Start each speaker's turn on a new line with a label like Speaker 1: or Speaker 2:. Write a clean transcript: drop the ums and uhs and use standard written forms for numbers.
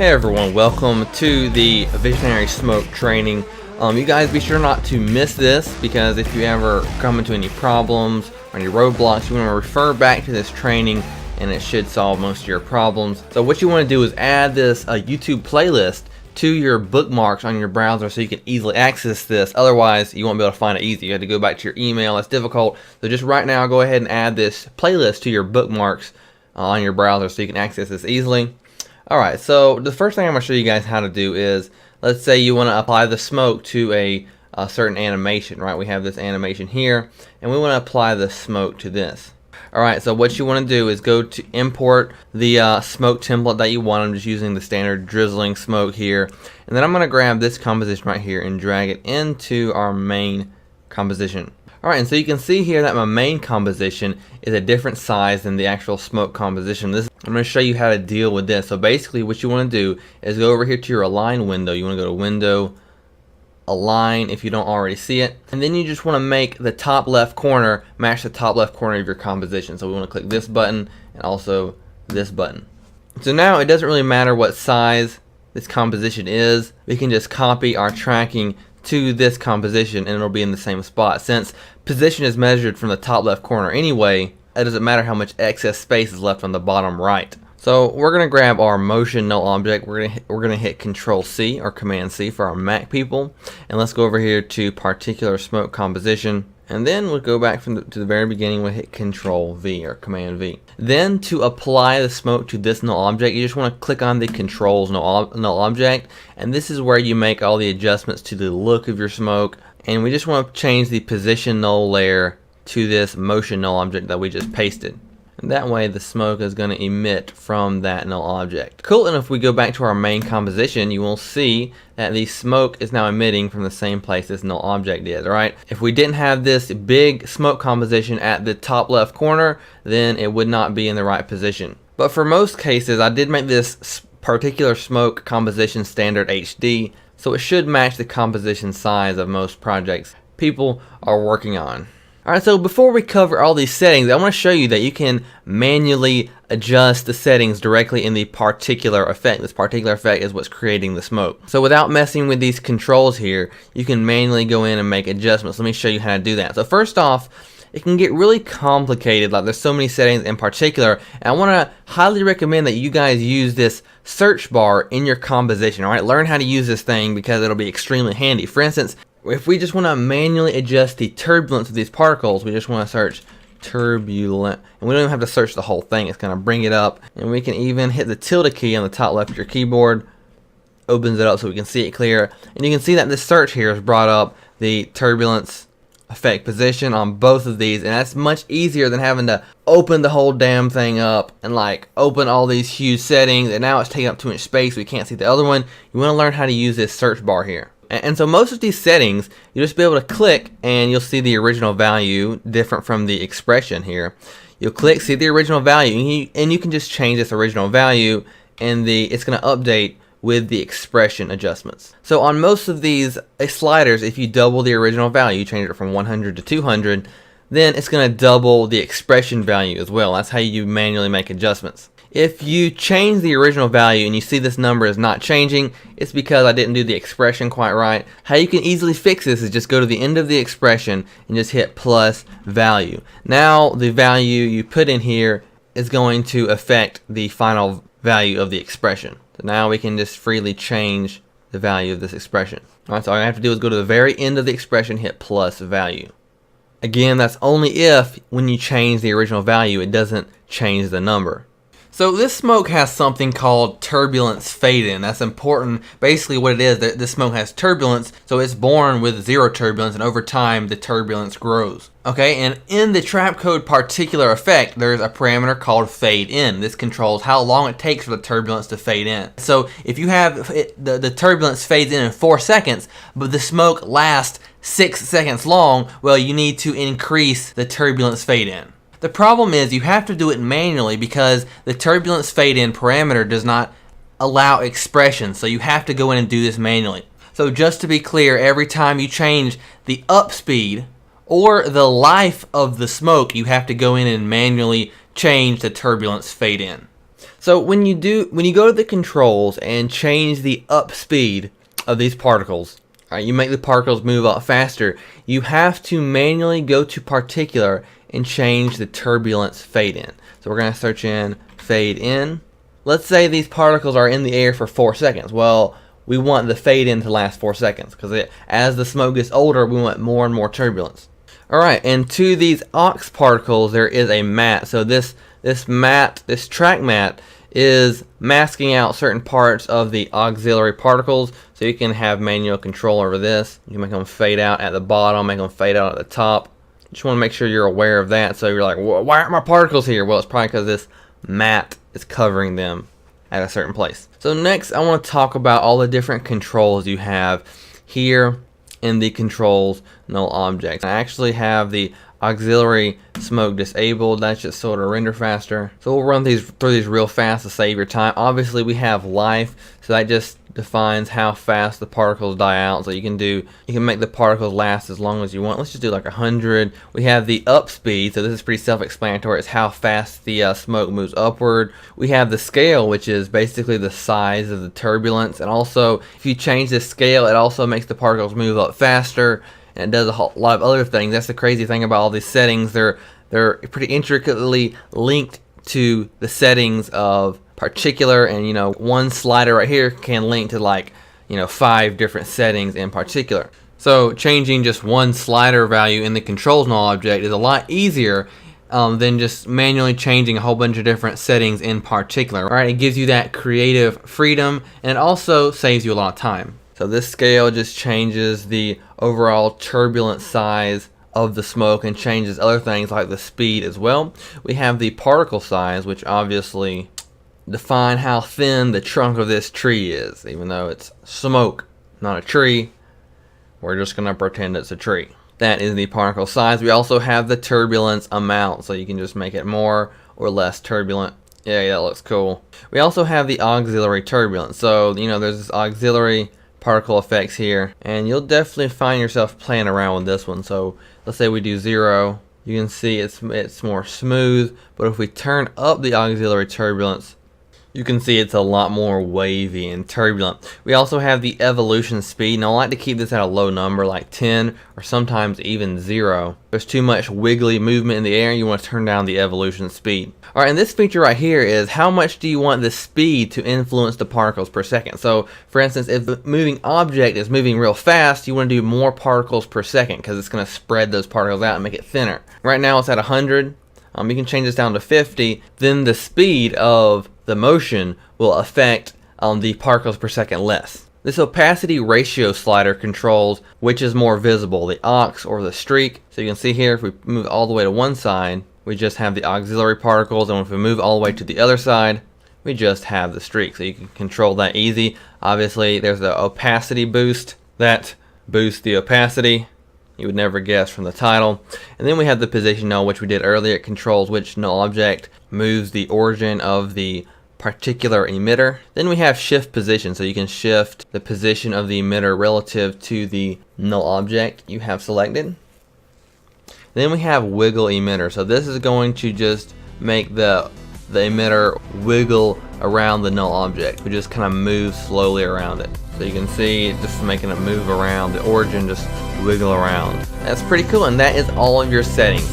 Speaker 1: Hey everyone, welcome to the Visionary Smoke training. You guys be sure not to miss this, because if you ever come into any problems or any roadblocks, you want to refer back to this training and it should solve most of your problems. So what you want to do is add this YouTube playlist to your bookmarks on your browser so you can easily access this. Otherwise, you won't be able to find it easy. You have to go back to your email. That's difficult. So just right now, go ahead and add this playlist to your bookmarks on your browser so you can access this easily. Alright, so the first thing I'm going to show you guys how to do is, let's say you want to apply the smoke to a certain animation, right? We have this animation here, and we want to apply the smoke to this. Alright, so what you want to do is go to import the smoke template that you want. I'm just using the standard drizzling smoke here. And then I'm going to grab this composition right here and drag it into our main composition. Alright, and so you can see here that my main composition is a different size than the actual smoke composition. I'm going to show you how to deal with this. So basically what you want to do is go over here to your align window. You want to go to window, align if you don't already see it. And then you just want to make the top left corner match the top left corner of your composition. So we want to click this button and also this button. So now it doesn't really matter what size this composition is. We can just copy our tracking to this composition and it'll be in the same spot. Since position is measured from the top left corner anyway, it doesn't matter how much excess space is left on the bottom right. So we're going to grab our motion null object. We're going to hit Control C or Command C for our Mac people, and let's go over here to particular smoke composition, and then we'll go back to the very beginning. We'll hit Control V or Command V. Then to apply the smoke to this null object, you just want to click on the Controls null object, and this is where you make all the adjustments to the look of your smoke. And we just want to change the position null layer to this motion null object that we just pasted. And that way the smoke is going to emit from that null object. Cool, and if we go back to our main composition, you will see that the smoke is now emitting from the same place this null object is, right? If we didn't have this big smoke composition at the top left corner, then it would not be in the right position. But for most cases, I did make this particular smoke composition standard HD, so it should match the composition size of most projects people are working on. Alright, so before we cover all these settings, I want to show you that you can manually adjust the settings directly in the particular effect. This particular effect is what's creating the smoke. So without messing with these controls here, you can manually go in and make adjustments. Let me show you how to do that. So first off, it can get really complicated. Like, there's so many settings in particular, and I want to highly recommend that you guys use this search bar in your composition. Alright, learn how to use this thing because it'll be extremely handy. For instance, if we just want to manually adjust the turbulence of these particles, we just want to search turbulent, and we don't even have to search the whole thing. It's going to bring it up, and we can even hit the tilde key on the top left of your keyboard. Opens it up so we can see it clear, and you can see that this search here has brought up the turbulence effect position on both of these, and that's much easier than having to open the whole damn thing up and like open all these huge settings, and now it's taking up too much space. We can't see the other one. You want to learn how to use this search bar here. And so most of these settings, you'll just be able to click and you'll see the original value different from the expression here. You'll click, see the original value, and you can just change this original value, and it's going to update with the expression adjustments. So on most of these sliders, if you double the original value, you change it from 100 to 200, then it's going to double the expression value as well. That's how you manually make adjustments. If you change the original value and you see this number is not changing, it's because I didn't do the expression quite right. How you can easily fix this is just go to the end of the expression and just hit plus value. Now the value you put in here is going to affect the final value of the expression. So now we can just freely change the value of this expression. Alright, so all I have to do is go to the very end of the expression, hit plus value. Again, that's only if when you change the original value, it doesn't change the number. So this smoke has something called turbulence fade in. That's important. Basically what it is, that this smoke has turbulence, so it's born with zero turbulence, and over time the turbulence grows. Okay, and in the trap code particular effect, there's a parameter called fade in. This controls how long it takes for the turbulence to fade in. So if you have the turbulence fades in 4 seconds, but the smoke lasts 6 seconds long, well, you need to increase the turbulence fade in. The problem is you have to do it manually because the turbulence fade in parameter does not allow expression, so you have to go in and do this manually. So just to be clear, every time you change the up speed or the life of the smoke, you have to go in and manually change the turbulence fade in. So when you go to the controls and change the up speed of these particles, right, you make the particles move up faster, you have to manually go to particular and change the turbulence fade in. So we're going to search in fade in. Let's say these particles are in the air for 4 seconds. Well, we want the fade in to last 4 seconds because as the smoke gets older, we want more and more turbulence. Alright, and to these aux particles there is a mat. So this track mat is masking out certain parts of the auxiliary particles, so you can have manual control over this. You can make them fade out at the bottom, make them fade out at the top. Just want to make sure you're aware of that. So you're like, why aren't my particles here? Well, it's probably because this mat is covering them at a certain place. So next I want to talk about all the different controls you have here in the controls null objects. I actually have the auxiliary smoke disabled. That's just sort of render faster. So we'll run through these real fast to save your time. Obviously we have life, so that just defines how fast the particles die out. So you can make the particles last as long as you want. Let's just do like 100. We have the up speed, so this is pretty self-explanatory. It's how fast the smoke moves upward. We have the scale, which is basically the size of the turbulence, and also if you change the scale, it also makes the particles move up faster, and it does a whole lot of other things. That's the crazy thing about all these settings. They're pretty intricately linked to the settings of particular, and one slider right here can link to like 5 different settings in particular. So changing just one slider value in the controls null object is a lot easier than just manually changing a whole bunch of different settings in particular. Right? It gives you that creative freedom, and it also saves you a lot of time. So this scale just changes the overall turbulence size of the smoke and changes other things like the speed as well. We have the particle size, which obviously define how thin the trunk of this tree is. Even though it's smoke, not a tree, we're just going to pretend it's a tree. That is the particle size. We also have the turbulence amount, so you can just make it more or less turbulent. Yeah, that looks cool. We also have the auxiliary turbulence. So there's this auxiliary particle effects here, and you'll definitely find yourself playing around with this one. So let's say we do 0. You can see it's more smooth, but if we turn up the auxiliary turbulence, you can see it's a lot more wavy and turbulent. We also have the evolution speed, and I like to keep this at a low number like 10 or sometimes even 0. If there's too much wiggly movement in the air, you want to turn down the evolution speed. Alright, and this feature right here is how much do you want the speed to influence the particles per second. So for instance, if the moving object is moving real fast, you want to do more particles per second because it's going to spread those particles out and make it thinner. Right now it's at 100. You can change this down to 50. Then the speed of the motion will affect the particles per second less. This opacity ratio slider controls which is more visible, the aux or the streak. So you can see here, if we move all the way to one side, we just have the auxiliary particles, and if we move all the way to the other side, we just have the streak. So you can control that easy. Obviously there's the opacity boost that boosts the opacity. You would never guess from the title. And then we have the position null, which we did earlier. It controls which null object moves the origin of the particular emitter. Then we have shift position, so you can shift the position of the emitter relative to the null object you have selected. Then we have wiggle emitter, so this is going to just make the emitter wiggle around the null object. We just kind of move slowly around it. So you can see it just making it move around, the origin just wiggle around. That's pretty cool, and that is all of your settings.